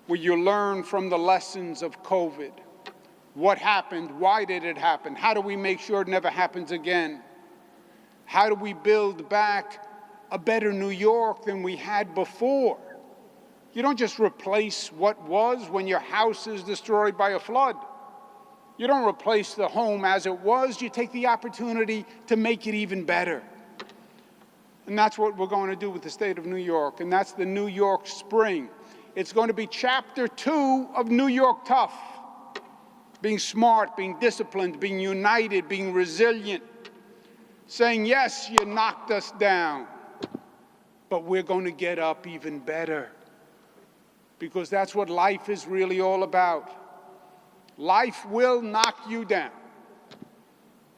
where you learn from the lessons of COVID. What happened? Why did it happen? How do we make sure it never happens again? How do we build back a better New York than we had before? You don't just replace what was when your house is destroyed by a flood. You don't replace the home as it was. You take the opportunity to make it even better. And that's what we're going to do with the state of New York, and that's the New York Spring. It's going to be chapter 2 of New York Tough. Being smart, being disciplined, being united, being resilient. Saying, yes, you knocked us down, but we're going to get up even better. Because that's what life is really all about. Life will knock you down.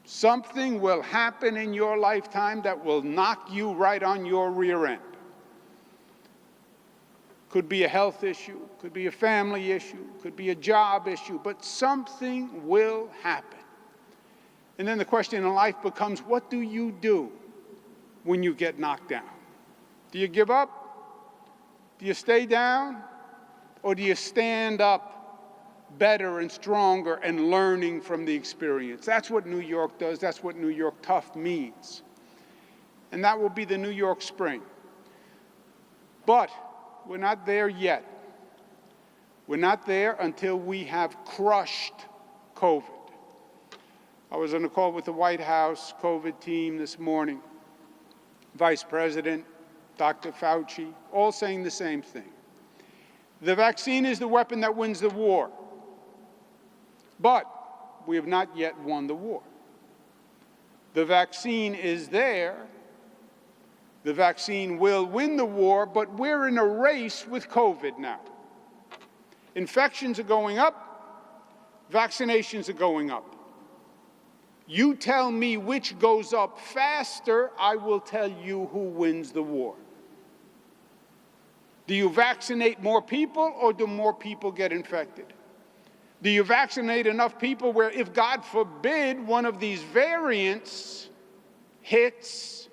Something will happen in your lifetime that will knock you right on your rear end. Could be a health issue, could be a family issue, could be a job issue, but something will happen. And then the question in life becomes, what do you do when you get knocked down? Do you give up? Do you stay down? Or do you stand up better and stronger and learning from the experience? That's what New York does. That's what New York Tough means. And that will be the New York Spring. But we're not there yet. We're not there until we have crushed COVID. I was on a call with the White House COVID team this morning. Vice President, Dr. Fauci, all saying the same thing. The vaccine is the weapon that wins the war. But we have not yet won the war. The vaccine is there. The vaccine will win the war, but we're in a race with COVID now. Infections are going up. Vaccinations are going up. You tell me which goes up faster, I will tell you who wins the war. Do you vaccinate more people, or do more people get infected? Do you vaccinate enough people where, if God forbid, one of these variants hits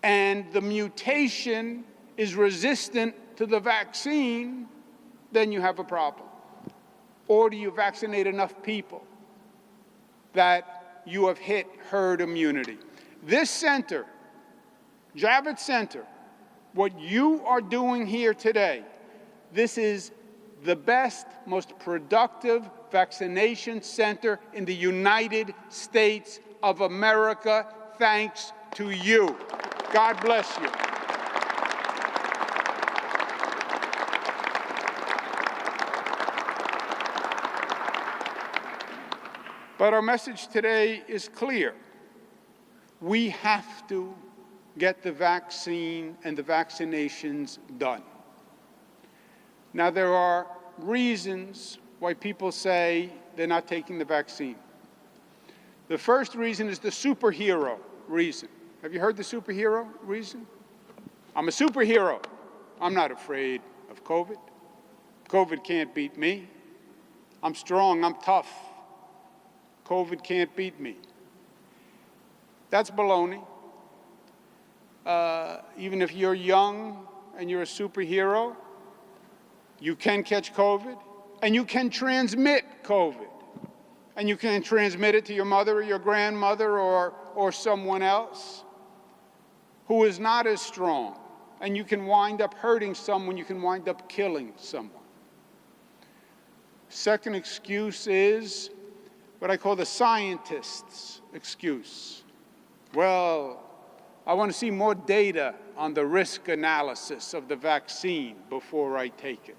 and the mutation is resistant to the vaccine, then you have a problem? Or do you vaccinate enough people that you have hit herd immunity? This center, Javits Center, what you are doing here today, this is the best, most productive vaccination center in the United States of America, thanks to you. God bless you. But our message today is clear. We have to get the vaccine and the vaccinations done. Now, there are reasons why people say they're not taking the vaccine. The first reason is the superhero reason. Have you heard the superhero reason? I'm a superhero. I'm not afraid of COVID. COVID can't beat me. I'm strong, I'm tough. COVID can't beat me. That's baloney. Even if you're young and you're a superhero, you can catch COVID, and you can transmit COVID. And you can transmit it to your mother or your grandmother or someone else who is not as strong. And you can wind up hurting someone, you can wind up killing someone. Second excuse is what I call the scientist's excuse. Well, I want to see more data on the risk analysis of the vaccine before I take it.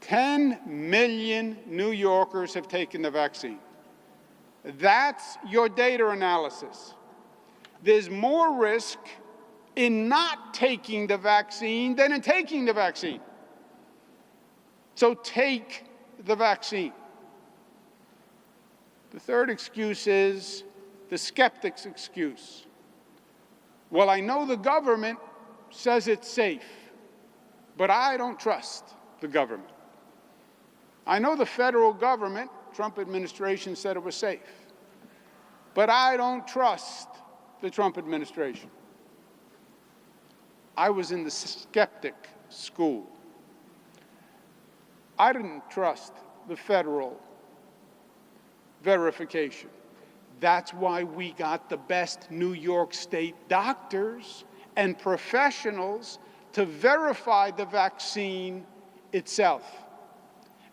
10 million New Yorkers have taken the vaccine. That's your data analysis. There's more risk in not taking the vaccine than in taking the vaccine. So take the vaccine. The third excuse is the skeptic's excuse. Well, I know the government says it's safe, but I don't trust the government. I know the federal government, Trump administration, said it was safe, but I don't trust the Trump administration. I was in the skeptic school. I didn't trust the federal verification. That's why we got the best New York State doctors and professionals to verify the vaccine itself.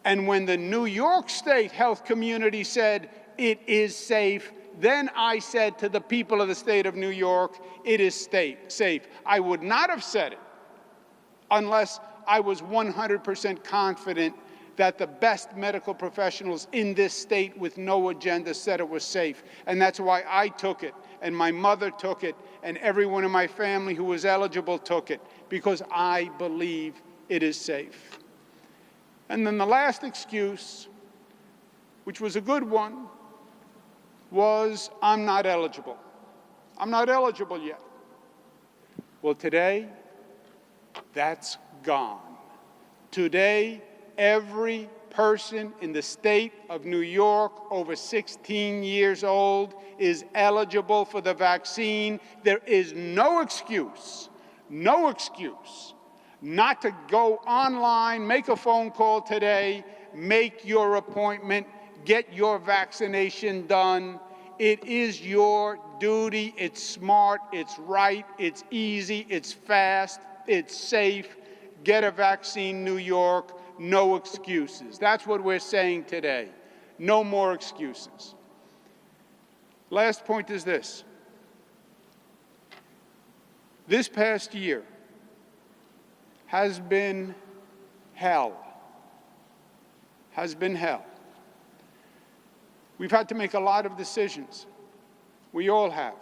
And when the New York State health community said it is safe, then I said to the people of the state of New York, it is safe. I would not have said it unless I was 100% confident that the best medical professionals in this state with no agenda said it was safe. And that's why I took it, and my mother took it, and everyone in my family who was eligible took it, because I believe it is safe. And then the last excuse, which was a good one, was I'm not eligible. I'm not eligible yet. Well, today, that's gone. Today, every person in the state of New York over 16 years old is eligible for the vaccine. There is no excuse not to go online, make a phone call today, make your appointment, get your vaccination done. It is your duty. It's smart, it's right, it's easy, it's fast, it's safe. Get a vaccine, New York. No excuses. That's what we're saying today. No more excuses. Last point is this. This past year has been hell. Has been hell. We've had to make a lot of decisions. We all have.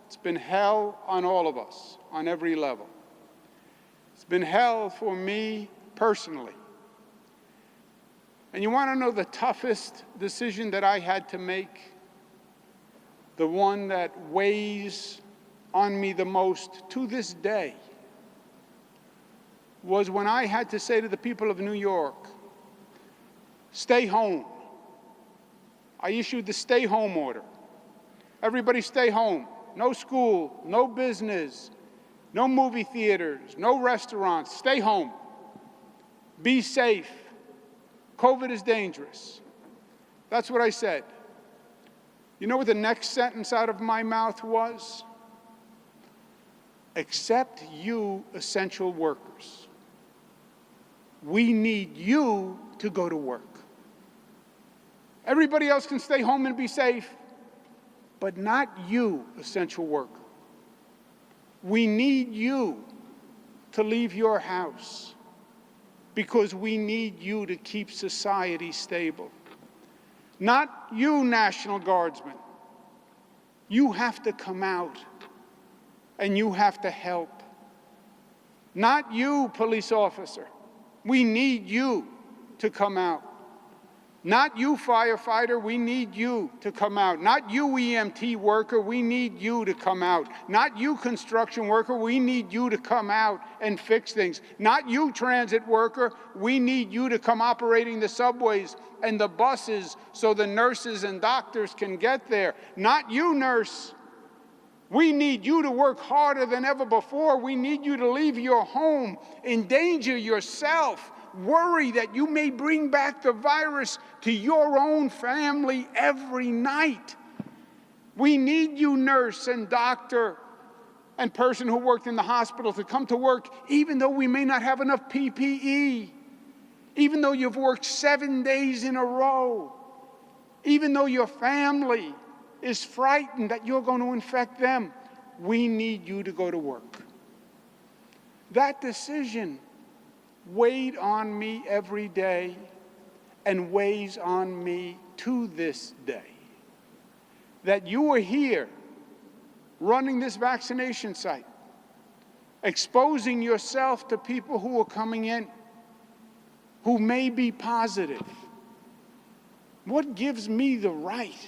It's been hell on all of us, on every level. It's been hell for me personally. And you want to know the toughest decision that I had to make? The one that weighs on me the most to this day was when I had to say to the people of New York, stay home. I issued the stay home order. Everybody stay home. No school, no business, no movie theaters, no restaurants. Stay home. Be safe. COVID is dangerous. That's what I said. You know what the next sentence out of my mouth was? Except you essential workers. We need you to go to work. Everybody else can stay home and be safe, but not you, essential worker. We need you to leave your house because we need you to keep society stable. Not you, National Guardsmen. You have to come out and you have to help. Not you, police officer. We need you to come out. Not you, firefighter, we need you to come out. Not you, EMT worker, we need you to come out. Not you, construction worker, we need you to come out and fix things. Not you, transit worker, we need you to come operating the subways and the buses so the nurses and doctors can get there. Not you, nurse. We need you to work harder than ever before. We need you to leave your home, endanger yourself, worry that you may bring back the virus to your own family every night. We need you, nurse and doctor and person who worked in the hospital, to come to work even though we may not have enough PPE, even though you've worked 7 days in a row, even though your family is frightened that you're going to infect them. We need you to go to work. That decision weighed on me every day and weighs on me to this day. That you are here running this vaccination site, exposing yourself to people who are coming in who may be positive. What gives me the right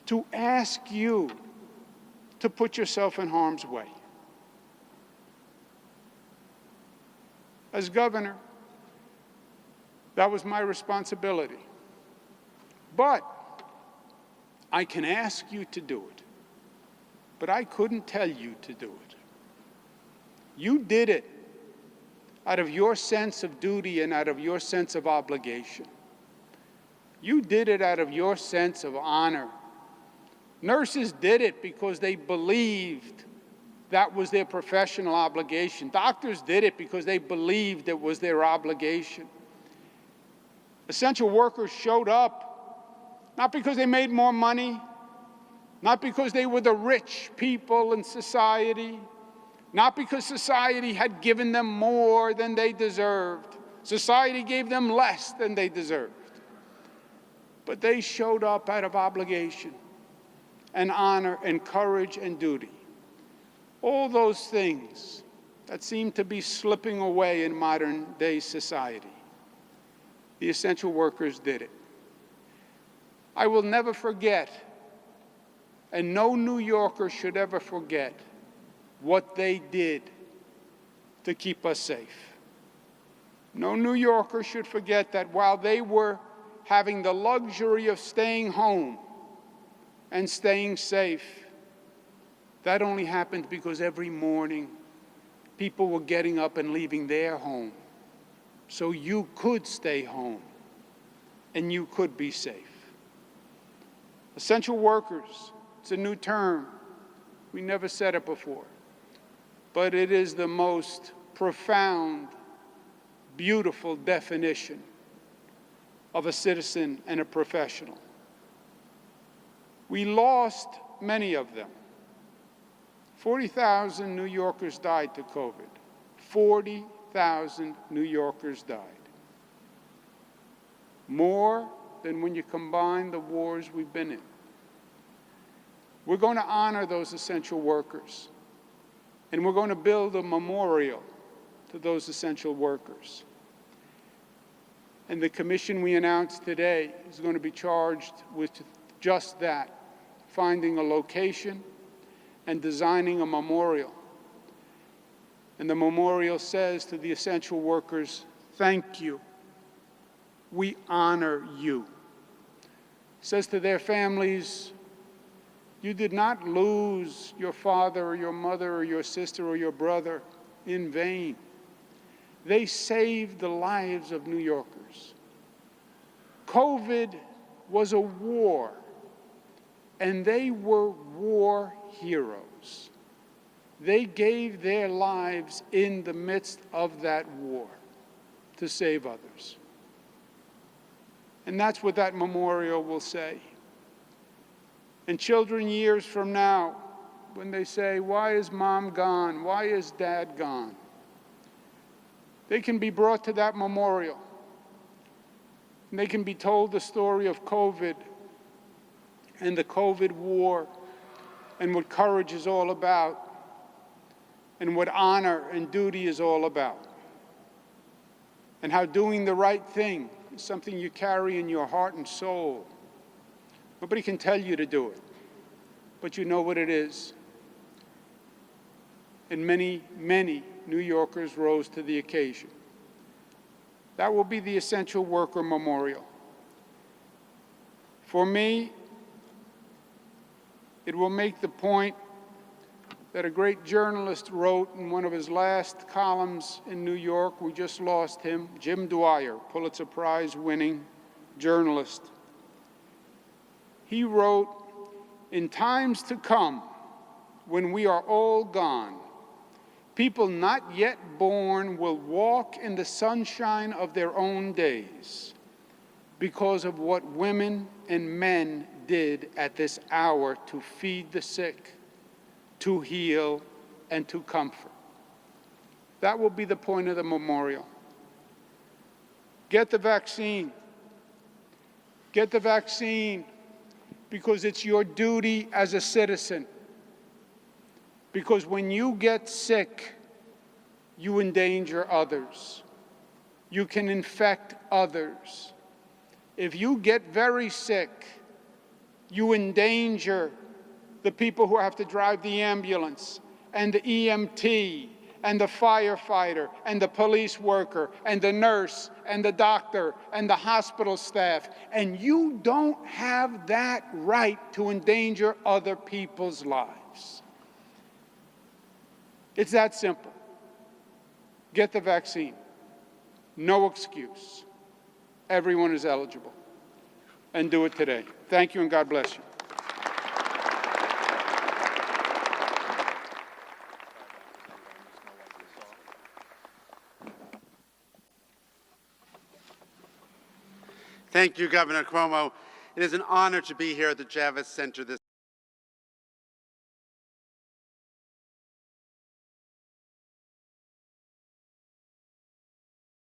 to ask you to put yourself in harm's way? As governor, that was my responsibility. But I can ask you to do it. But I couldn't tell you to do it. You did it. out of your sense of duty and out of your sense of obligation. You did it out of your sense of honor. Nurses did it because they believed that was their professional obligation. Doctors did it because they believed it was their obligation. Essential workers showed up, not because they made more money, not because they were the rich people in society, not because society had given them more than they deserved. Society gave them less than they deserved. But they showed up out of obligation and honor and courage and duty. All those things that seem to be slipping away in modern day society. The essential workers did it. I will never forget, and no New Yorker should ever forget, what they did to keep us safe. No New Yorker should forget that while they were having the luxury of staying home and staying safe, that only happened because every morning people were getting up and leaving their home so you could stay home and you could be safe. Essential workers, it's a new term. We never said it before. But it is the most profound, beautiful definition of a citizen and a professional. We lost many of them. 40,000 New Yorkers died to COVID. 40,000 New Yorkers died. More than when you combine the wars we've been in. We're going to honor those essential workers. And we're going to build a memorial to those essential workers. And the commission we announced today is going to be charged with just that, finding a location and designing a memorial. And the memorial says to the essential workers, thank you. We honor you. It says to their families, you did not lose your father or your mother or your sister or your brother in vain. They saved the lives of New Yorkers. COVID was a war, and they were war heroes. They gave their lives in the midst of that war to save others. And that's what that memorial will say. And children years from now, when they say, why is mom gone? Why is dad gone? They can be brought to that memorial. And they can be told the story of COVID and the COVID war and what courage is all about and what honor and duty is all about. And how doing the right thing is something you carry in your heart and soul. Nobody can tell you to do it, but you know what it is. And many, many New Yorkers rose to the occasion. That will be the Essential Worker Memorial. For me, it will make the point that a great journalist wrote in one of his last columns in New York. We just lost him, Jim Dwyer, Pulitzer Prize-winning journalist. He wrote, in times to come, when we are all gone, people not yet born will walk in the sunshine of their own days because of what women and men did at this hour to feed the sick, to heal, and to comfort. That will be the point of the memorial. Get the vaccine. Get the vaccine because it's your duty as a citizen. Because when you get sick, you endanger others. You can infect others. If you get very sick, you endanger the people who have to drive the ambulance, and the EMT, and the firefighter, and the police worker, and the nurse, and the doctor, and the hospital staff. And you don't have that right to endanger other people's lives. It's that simple. Get the vaccine. No excuse. Everyone is eligible. And do it today. Thank you, and God bless you. Thank you, Governor Cuomo. It is an honor to be here at the Javits Center this